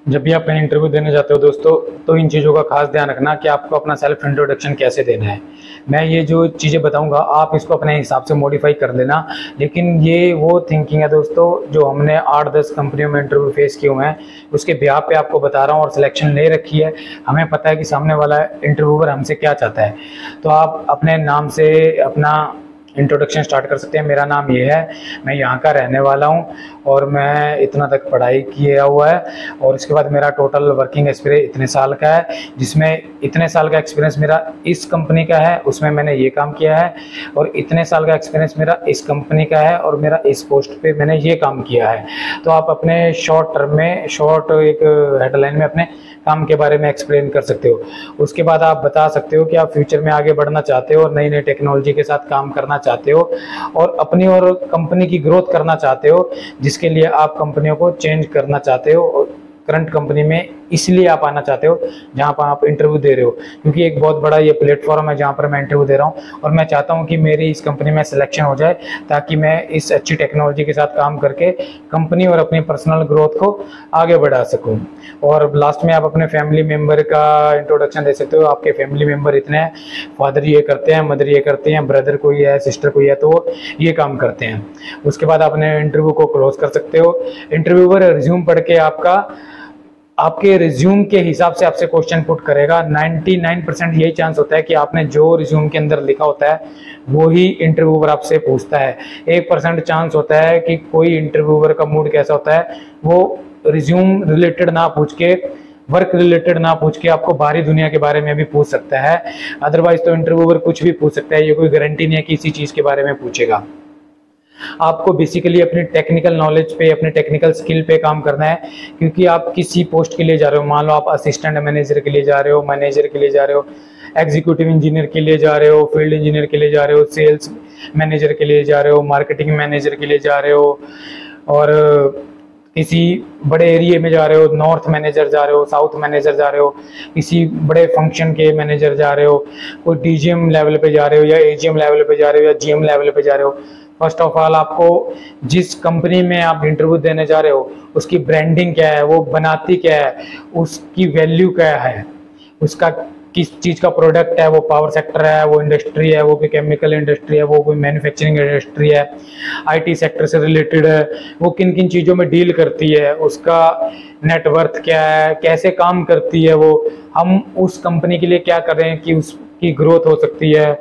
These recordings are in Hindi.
जब भी आप कहीं इंटरव्यू देने जाते हो दोस्तों, तो इन चीज़ों का खास ध्यान रखना कि आपको अपना सेल्फ इंट्रोडक्शन कैसे देना है। मैं ये जो चीज़ें बताऊंगा आप इसको अपने हिसाब से मॉडिफाई कर लेना, लेकिन ये वो थिंकिंग है दोस्तों जो हमने 8-10 कंपनियों में इंटरव्यू फेस किए हुए हैं, उसके बिहाफ पे आपको बता रहा हूँ और सिलेक्शन ले रखी है। हमें पता है कि सामने वाला इंटरव्यूअर हमसे क्या चाहता है। तो आप अपने नाम से अपना इंट्रोडक्शन स्टार्ट कर सकते हैं। मेरा नाम ये है, मैं यहाँ का रहने वाला हूँ और मैं इतना तक पढ़ाई किया हुआ है, और इसके बाद मेरा टोटल वर्किंग एक्सपीरियंस इतने साल का है, जिसमें इतने साल का एक्सपीरियंस मेरा इस कंपनी का है, उसमें मैंने ये काम किया है, और इतने साल का एक्सपीरियंस मेरा इस कंपनी का है और मेरा इस पोस्ट पे मैंने ये काम किया है। तो आप अपने शॉर्ट टर्म में एक हेडलाइन में अपने काम के बारे में एक्सप्लेन कर सकते हो। उसके बाद आप बता सकते हो कि आप फ्यूचर में आगे बढ़ना चाहते हो और नई नई टेक्नोलॉजी के साथ काम करना चाहते हो और अपनी और कंपनी की ग्रोथ करना चाहते हो, जिसके लिए आप कंपनियों को चेंज करना चाहते हो। करंट कंपनी में इसलिए आप आना चाहते हो जहां पर आप इंटरव्यू दे रहे हो, क्योंकि एक बहुत बड़ा ये प्लेटफॉर्म है जहां पर मैं इंटरव्यू दे रहा हूं और मैं चाहता हूं कि मेरी इस कंपनी में सिलेक्शन हो जाए, ताकि मैं इस अच्छी टेक्नोलॉजी के साथ काम करके कंपनी और अपनी पर्सनल ग्रोथ को आगे बढ़ा सकूं। और लास्ट में आप अपने फैमिली मेम्बर का इंट्रोडक्शन दे सकते हो। आपके फैमिली मेम्बर इतने हैं, फादर ये करते हैं, मदर ये करते हैं, ब्रदर कोई है, सिस्टर कोई है, तो ये काम करते हैं। उसके बाद अपने इंटरव्यू को क्लोज कर सकते हो। इंटरव्यूअर रिज्यूम पढ़ के आपके रिज्यूम के हिसाब से आपसे क्वेश्चन पुट करेगा। 99% यही चांस होता है कि आपने जो रिज्यूम के अंदर लिखा होता है वो ही इंटरव्यूअर आपसे पूछता है। 1% चांस होता है कि कोई इंटरव्यूअर का मूड कैसा होता है, वो रिज्यूम रिलेटेड ना पूछ के, वर्क रिलेटेड ना पूछ के आपको बाहरी दुनिया के बारे में भी पूछ सकता है। अदरवाइज तो इंटरव्यूअर कुछ भी पूछ सकता है, ये कोई गारंटी नहीं है कि इसी चीज के बारे में पूछेगा। आपको बेसिकली अपनी टेक्निकल नॉलेज पे, अपने टेक्निकल स्किल पे काम करना है, क्योंकि आप किसी पोस्ट के लिए जा रहे हो। मान लो आप असिस्टेंट मैनेजर के लिए जा रहे हो, मैनेजर के लिए जा रहे हो, एग्जीक्यूटिव इंजीनियर के लिए जा रहे हो, फील्ड इंजीनियर के लिए जा रहे हो, सेल्स मैनेजर के लिए जा रहे हो, मार्केटिंग मैनेजर के लिए जा रहे हो, और किसी बड़े एरिया में जा रहे हो, नॉर्थ मैनेजर जा रहे हो, साउथ मैनेजर जा रहे हो, किसी बड़े फंक्शन के मैनेजर जा रहे हो, कोई डीजीएम लेवल पे जा रहे हो या एजीएम लेवल पे जा रहे हो या जीएम लेवल पे जा रहे हो। फर्स्ट ऑफ ऑल आपको जिस कंपनी में आप इंटरव्यू देने जा रहे हो उसकी ब्रांडिंग क्या है, वो बनाती क्या है, उसकी वैल्यू क्या है, उसका किस चीज़ का प्रोडक्ट है, वो पावर सेक्टर है, वो इंडस्ट्री है, वो कोई केमिकल इंडस्ट्री है, वो कोई मैन्युफैक्चरिंग इंडस्ट्री है, आईटी सेक्टर से रिलेटेड है, वो किन किन चीज़ों में डील करती है, उसका नेटवर्थ क्या है, कैसे काम करती है वो, हम उस कंपनी के लिए क्या कर रहे हैं कि उसकी ग्रोथ हो सकती है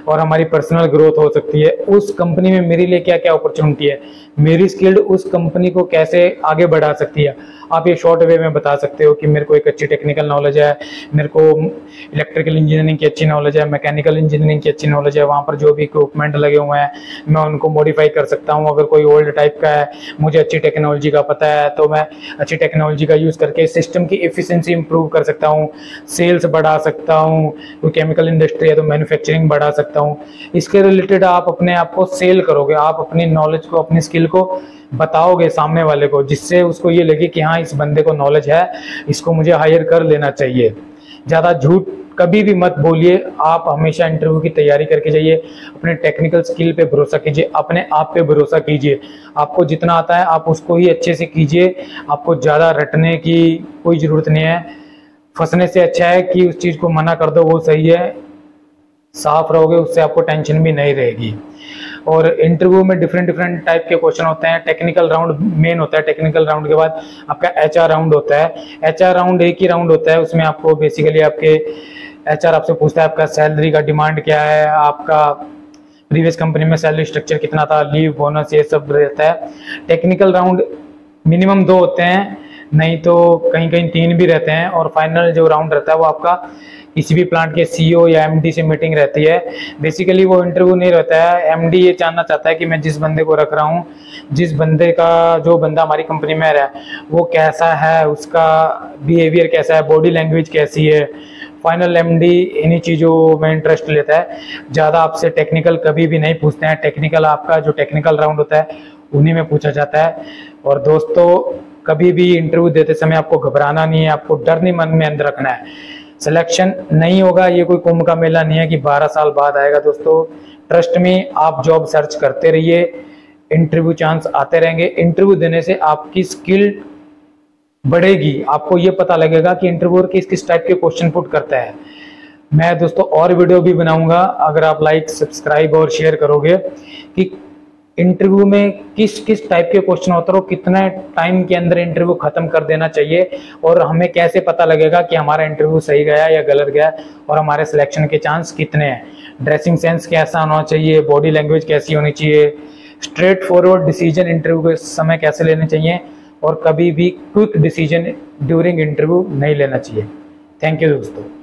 और हमारी पर्सनल ग्रोथ हो सकती है, उस कंपनी में मेरे लिए क्या क्या अपॉर्चुनिटी है, मेरी स्किल्ड उस कंपनी को कैसे आगे बढ़ा सकती है। आप ये शॉर्ट वे में बता सकते हो कि मेरे को एक अच्छी टेक्निकल नॉलेज है, मेरे को इलेक्ट्रिकल इंजीनियरिंग की अच्छी नॉलेज है, मैकेनिकल इंजीनियरिंग की अच्छी नॉलेज है, वहाँ पर जो भी इक्विपमेंट लगे हुए हैं मैं उनको मॉडिफाई कर सकता हूँ। अगर कोई ओल्ड टाइप का है, मुझे अच्छी टेक्नोलॉजी का पता है, तो मैं अच्छी टेक्नोलॉजी का यूज़ करके सिस्टम की एफिशिएंसी इंप्रूव कर सकता हूँ, सेल्स बढ़ा सकता हूँ, कोई केमिकल इंडस्ट्री है तो मैन्युफैक्चरिंग बढ़ा सकता हूँ। इसके रिलेटेड आप अपने आप को सेल करोगे, आप अपनी नॉलेज को, अपनी स्किल को बताओगे सामने वाले को, जिससे उसको ये लगे कि हाँ इस बंदे को नॉलेज है, इसको मुझे हायर कर लेना चाहिए। ज़्यादा झूठ कभी भी मत बोलिए। आप हमेशा इंटरव्यू की तैयारी करके जाइए, अपने टेक्निकल स्किल पे भरोसा कीजिए, अपने आप पे भरोसा कीजिए। आपको जितना आता है आप उसको ही अच्छे से कीजिए, आपको ज़्यादा रटने की कोई ज़रूरत नहीं है। फंसने से अच्छा है कि उस चीज़ को मना कर दो, वो सही है। साफ रहोगे उससे आपको टेंशन भी नहीं रहेगी। और इंटरव्यू में डिफरेंट टाइप के क्वेश्चन होते हैं। टेक्निकल राउंड मेन होता है, टेक्निकल राउंड के बाद आपका एचआर राउंड होता है। एचआर राउंड एक ही राउंड होता है, उसमें आपको बेसिकली आपके एचआर आपसे पूछता है आपका सैलरी का डिमांड क्या है, आपका प्रीवियस कंपनी में सैलरी स्ट्रक्चर कितना था, लीव बोनस ये सब रहता है। टेक्निकल राउंड मिनिमम 2 होते हैं, नहीं तो कहीं कहीं 3 भी रहते हैं। और फाइनल जो राउंड रहता है वो आपका किसी भी प्लांट के सीईओ या एमडी से मीटिंग रहती है। बेसिकली वो इंटरव्यू नहीं रहता है, एमडी ये जानना चाहता है कि मैं जिस बंदे को रख रहा हूँ, जिस बंदे का, जो बंदा हमारी कंपनी में रहा है वो कैसा है, उसका बिहेवियर कैसा है, बॉडी लैंग्वेज कैसी है। फाइनल एमडी इन्हीं चीज़ों में इंटरेस्ट लेता है, ज़्यादा आपसे टेक्निकल कभी भी नहीं पूछते हैं। टेक्निकल आपका जो टेक्निकल राउंड होता है उन्हीं में पूछा जाता है। और दोस्तों कभी भी इंटरव्यू देते समय आपको घबराना नहीं है, आपको डर नहीं मन में अंदर रखना है। सिलेक्शन नहीं होगा, ये कोई कुंभ का मेला नहीं है कि 12 साल बाद आएगा। दोस्तों ट्रस्ट में आप जॉब सर्च करते रहिए, इंटरव्यू चांस आते रहेंगे। इंटरव्यू देने से आपकी स्किल बढ़ेगी, आपको ये पता लगेगा कि इंटरव्यूअर किस किस टाइप के क्वेश्चन पुट करता है। मैं दोस्तों और वीडियो भी बनाऊंगा, अगर आप लाइक, सब्सक्राइब और शेयर करोगे, कि इंटरव्यू में किस किस टाइप के क्वेश्चन होते हैं और कितने टाइम के अंदर इंटरव्यू खत्म कर देना चाहिए, और हमें कैसे पता लगेगा कि हमारा इंटरव्यू सही गया या गलत गया, और हमारे सिलेक्शन के चांस कितने हैं। ड्रेसिंग सेंस कैसा होना चाहिए, बॉडी लैंग्वेज कैसी होनी चाहिए, स्ट्रेट फॉरवर्ड डिसीजन इंटरव्यू के समय कैसे लेने चाहिए, और कभी भी क्विक डिसीजन ड्यूरिंग इंटरव्यू नहीं लेना चाहिए। थैंक यू दोस्तों।